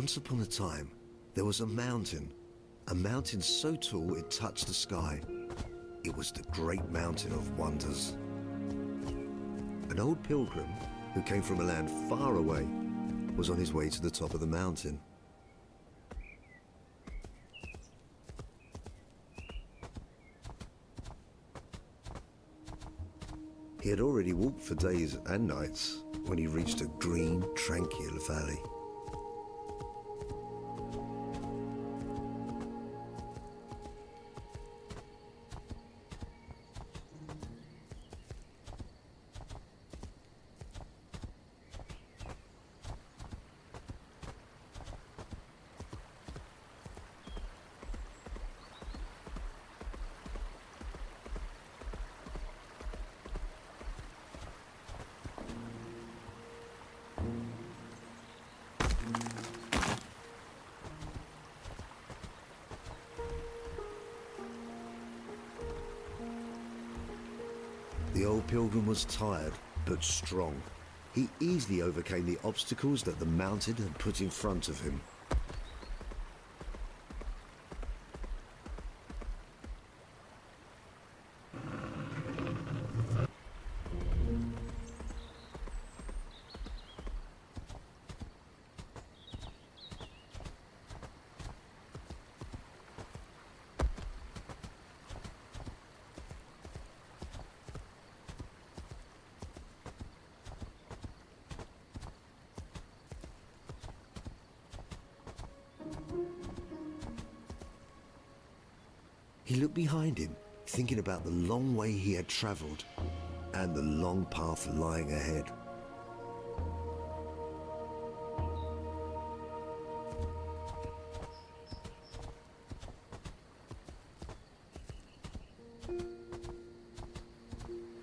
Once upon a time, there was a mountain so tall it touched the sky. It was the Great Mountain of Wonders. An old pilgrim who came from a land far away was on his way to the top of the mountain. He had already walked for days and nights when he reached a green, tranquil valley. The old pilgrim was tired, but strong. He easily overcame the obstacles that the mountain had put in front of him. He looked behind him, thinking about the long way he had traveled and the long path lying ahead.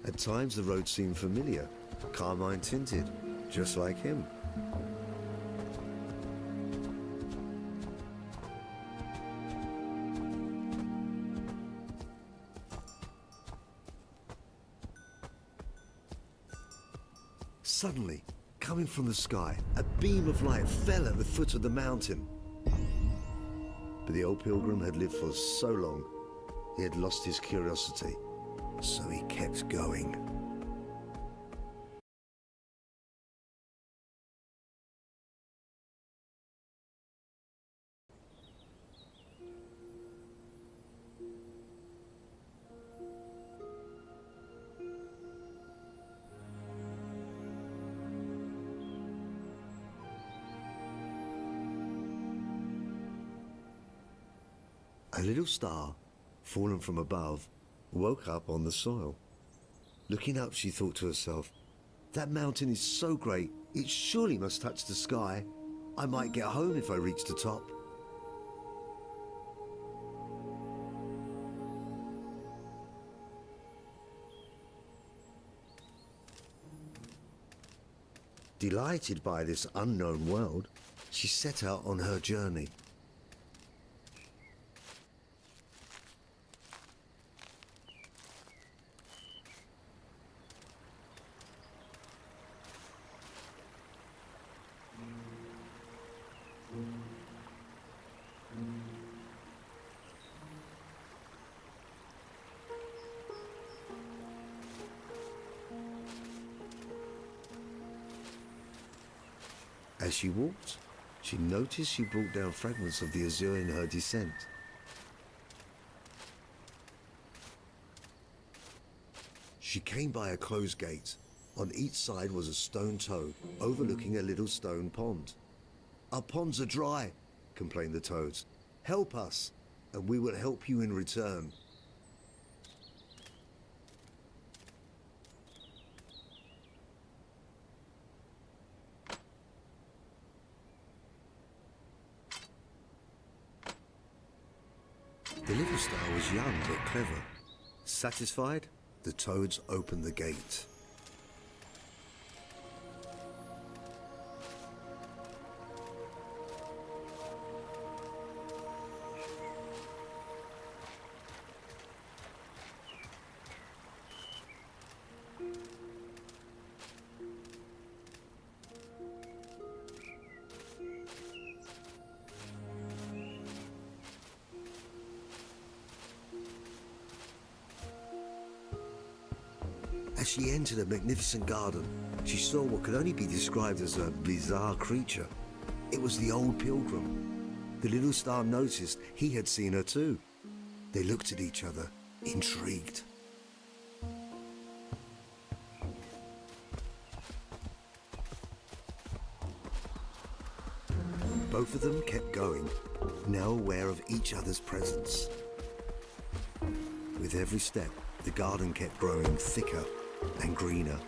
At times the road seemed familiar, carmine tinted, just like him. Suddenly, coming from the sky, a beam of light fell at the foot of the mountain. But the old pilgrim had lived for so long, he had lost his curiosity, so he kept going. A little star, fallen from above, woke up on the soil. Looking up, she thought to herself, "That mountain is so great, it surely must touch the sky. I might get home if I reach the top." Delighted by this unknown world, she set out on her journey. As she walked, she noticed she brought down fragments of the azure in her descent. She came by a closed gate. On each side was a stone toad overlooking a little stone pond. "Our ponds are dry," complained the toads. "Help us, and we will help you in return." The little star was young but clever. Satisfied, the toads opened the gate. As she entered a magnificent garden, she saw what could only be described as a bizarre creature. It was the Old Pilgrim. The little star noticed he had seen her too. They looked at each other, intrigued. Both of them kept going, now aware of each other's presence. With every step, the garden kept growing thicker and greener.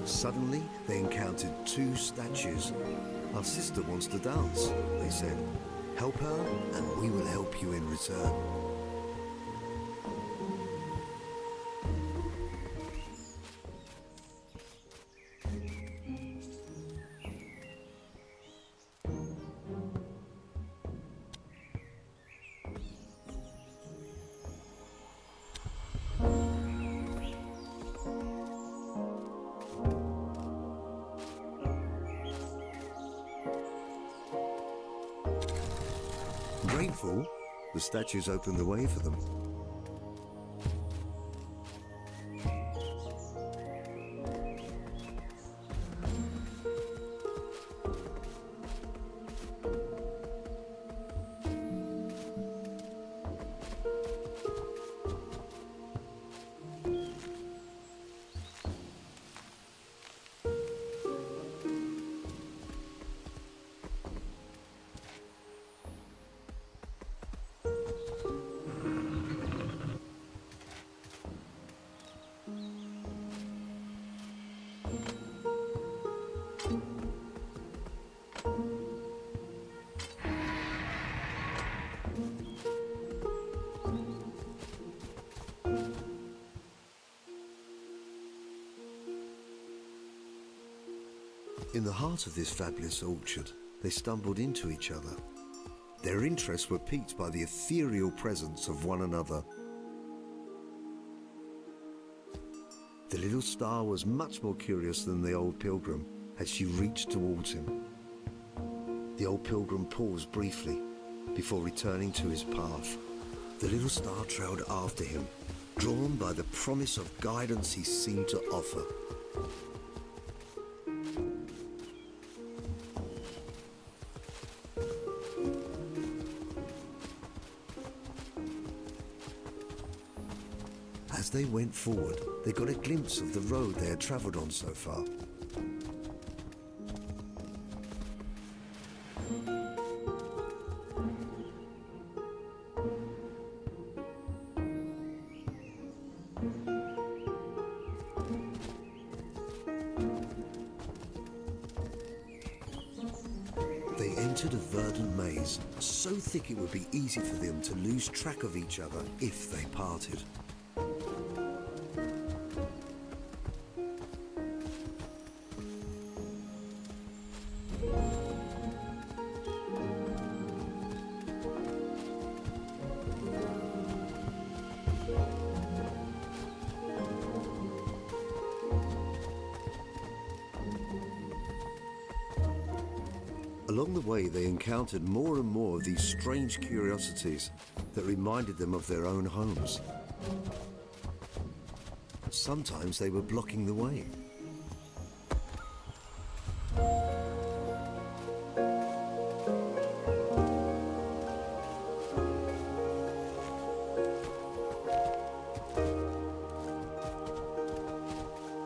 Suddenly, they encountered two statues. Our sister wants to dance, they said. Help her, and we will help you in return. Grateful, the statues opened the way for them. In the heart of this fabulous orchard, they stumbled into each other. Their interests were piqued by the ethereal presence of one another. The little star was much more curious than the Old Pilgrim as she reached towards him. The Old Pilgrim paused briefly before returning to his path. The little star trailed after him, drawn by the promise of guidance he seemed to offer. As they went forward, they got a glimpse of the road they had travelled on so far. They entered a verdant maze, so thick it would be easy for them to lose track of each other if they parted. Along the way, they encountered more and more of these strange curiosities that reminded them of their own homes. Sometimes they were blocking the way.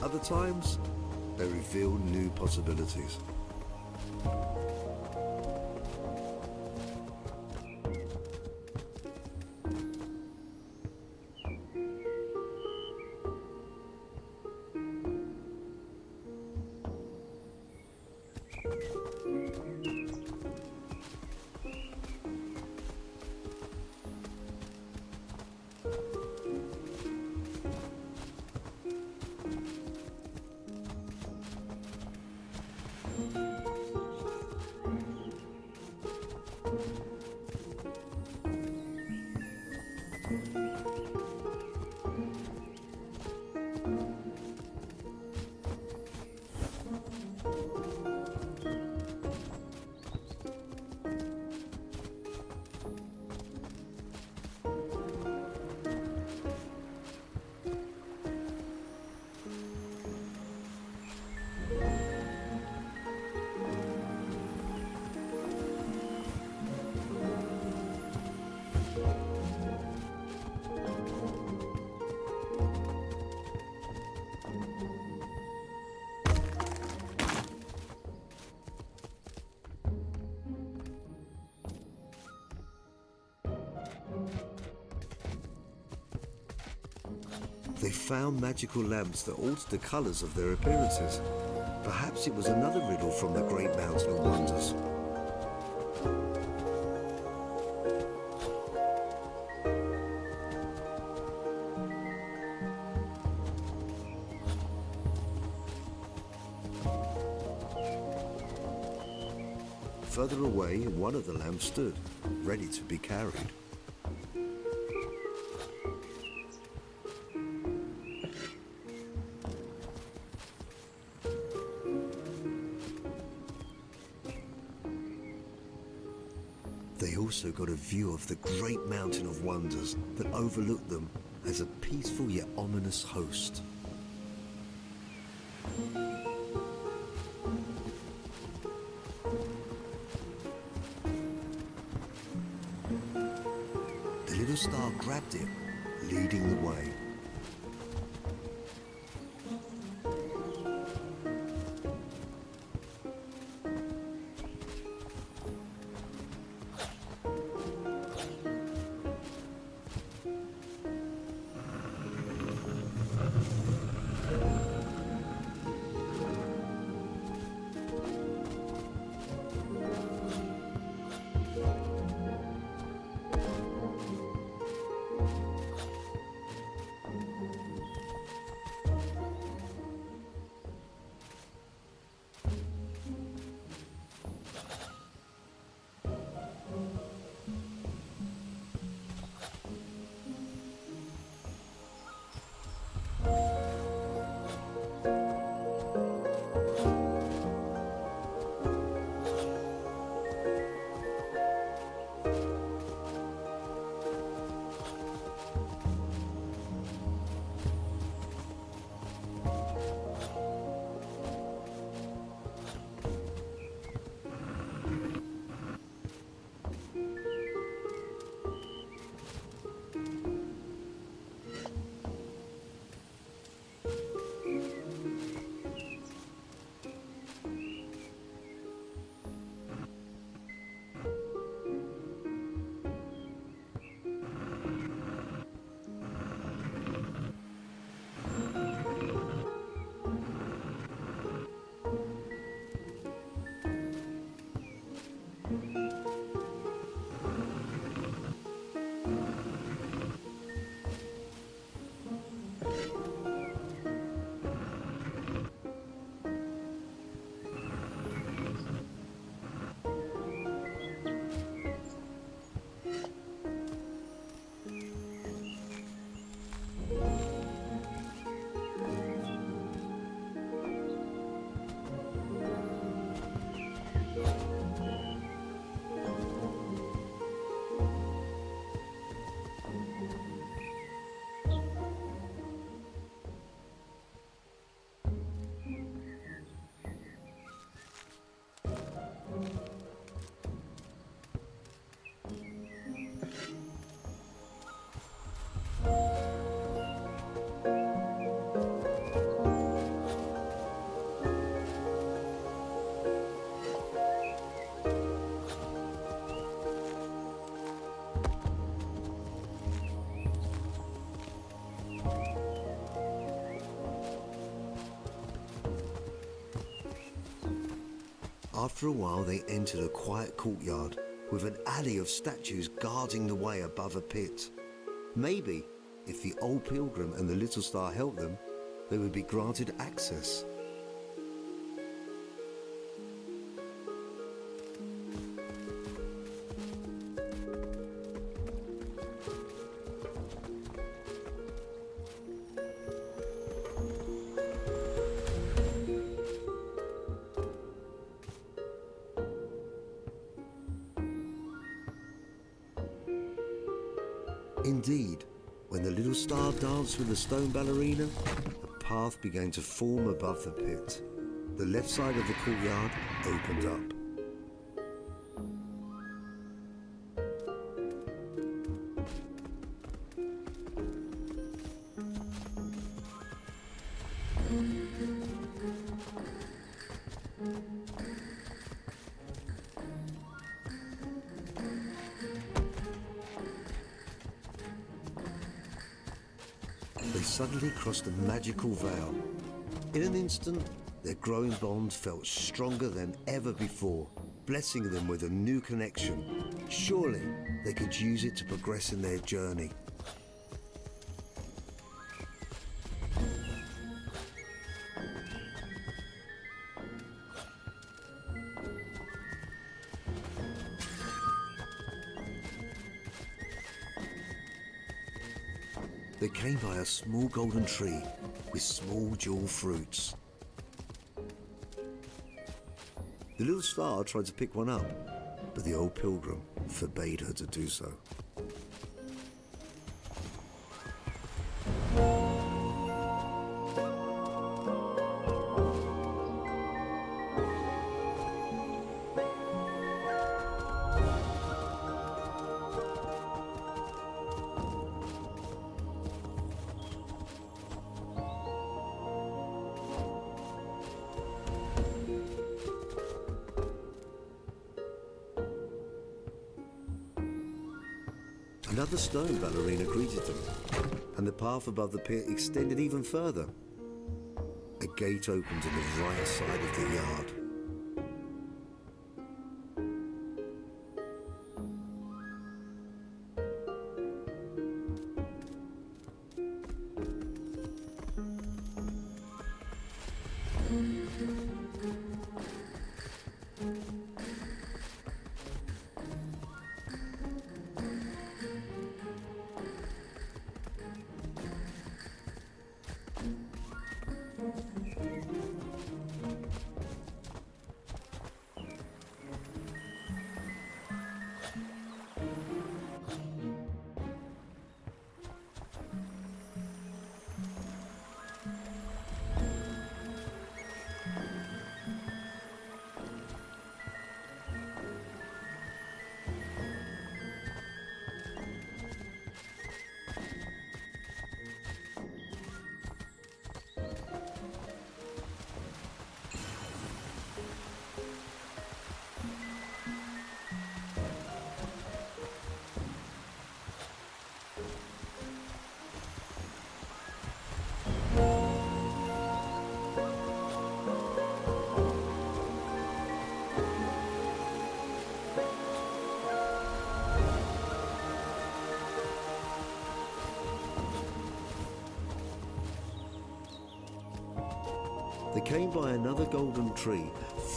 Other times, they revealed new possibilities. They found magical lamps that altered the colours of their appearances. Perhaps it was another riddle from the Great Mountain of Wonders. Further away, one of the lamps stood, ready to be carried. They also got a view of the Great Mountain of Wonders that overlooked them as a peaceful yet ominous host. The little star grabbed it, leading the way. After a while, they entered a quiet courtyard with an alley of statues guarding the way above a pit. Maybe, if the Old Pilgrim and the Little Star helped them, they would be granted access. Indeed, when the little star danced with the stone ballerina, a path began to form above the pit. The left side of the courtyard opened up. The they suddenly crossed a magical veil. In an instant, their growing bond felt stronger than ever before, blessing them with a new connection. Surely they could use it to progress in their journey. They came by a small golden tree with small jewel fruits. The little star tried to pick one up, but the old pilgrim forbade her to do so. Another stone ballerina greeted them, and the path above the pit extended even further. A gate opened to the right side of the yard. They came by another golden tree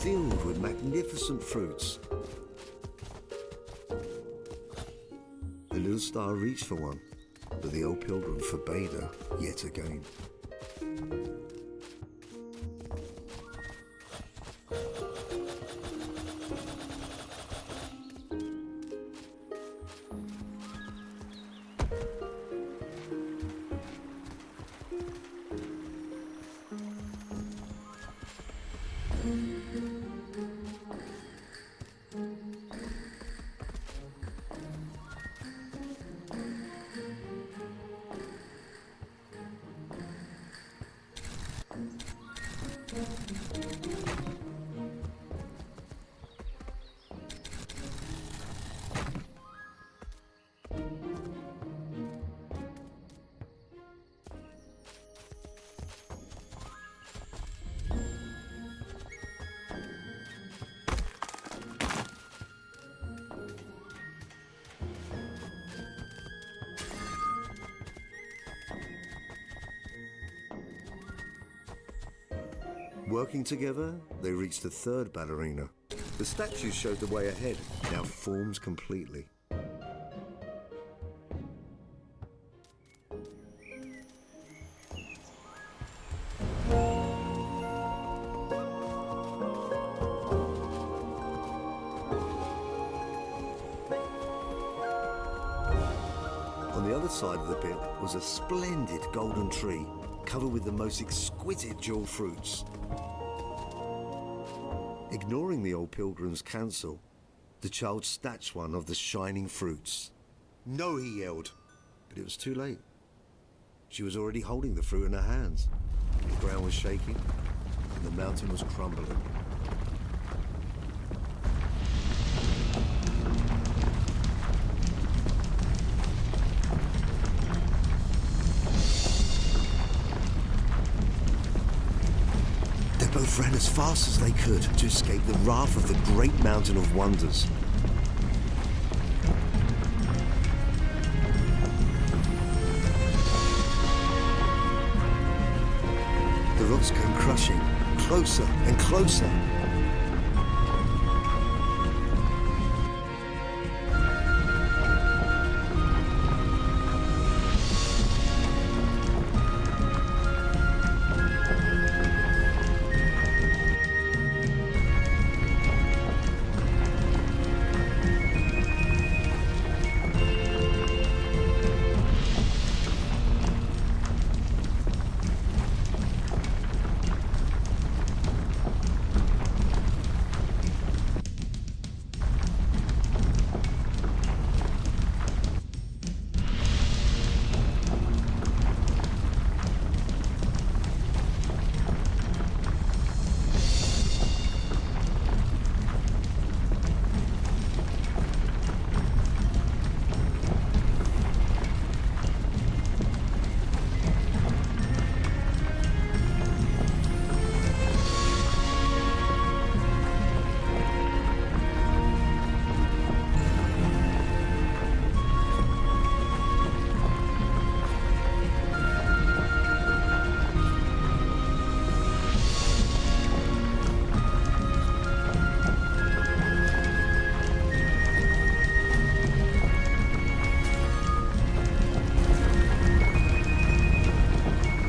filled with magnificent fruits. The little star reached for one, but the old pilgrim forbade her yet again. Working together, they reached the third ballerina. The statues showed the way ahead, now formed completely. On the other side of the pit was a splendid golden tree, covered with the most exquisite jewel fruits. Ignoring the old pilgrim's counsel, the child snatched one of the shining fruits. "No," he yelled, but it was too late. She was already holding the fruit in her hands. The ground was shaking, and the mountain was crumbling. ran as fast as they could to escape the wrath of the Great Mountain of Wonders. The rocks came crushing, closer and closer.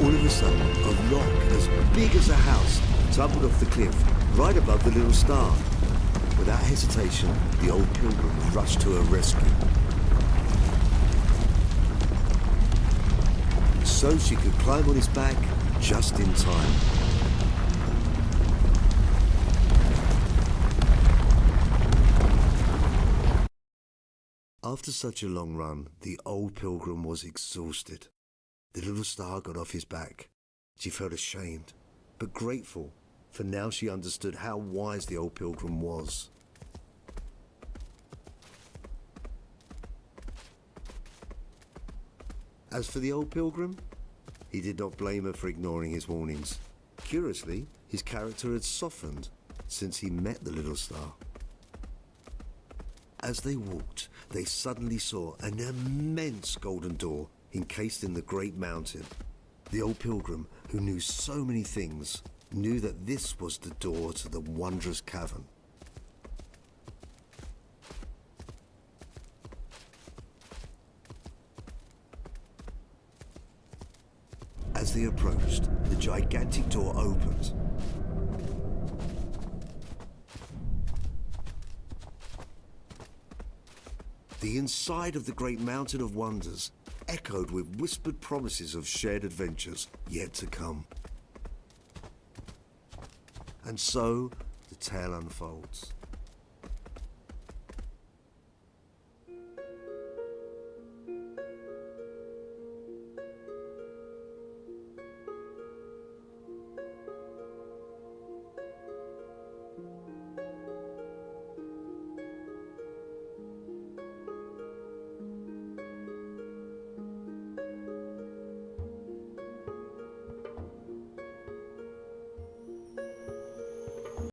All of a sudden, a rock as big as a house tumbled off the cliff right above the little star. Without hesitation, the Old Pilgrim rushed to her rescue. So she could climb on his back just in time. After such a long run, the Old Pilgrim was exhausted. The little star got off his back. She felt ashamed, but grateful, for now she understood how wise the Old Pilgrim was. As for the Old Pilgrim, he did not blame her for ignoring his warnings. Curiously, his character had softened since he met the little star. As they walked, they suddenly saw an immense golden door encased in the Great Mountain. The Old Pilgrim, who knew so many things, knew that this was the door to the wondrous cavern. As they approached, the gigantic door opened. The inside of the Great Mountain of Wonders echoed with whispered promises of shared adventures yet to come. And so, the tale unfolds.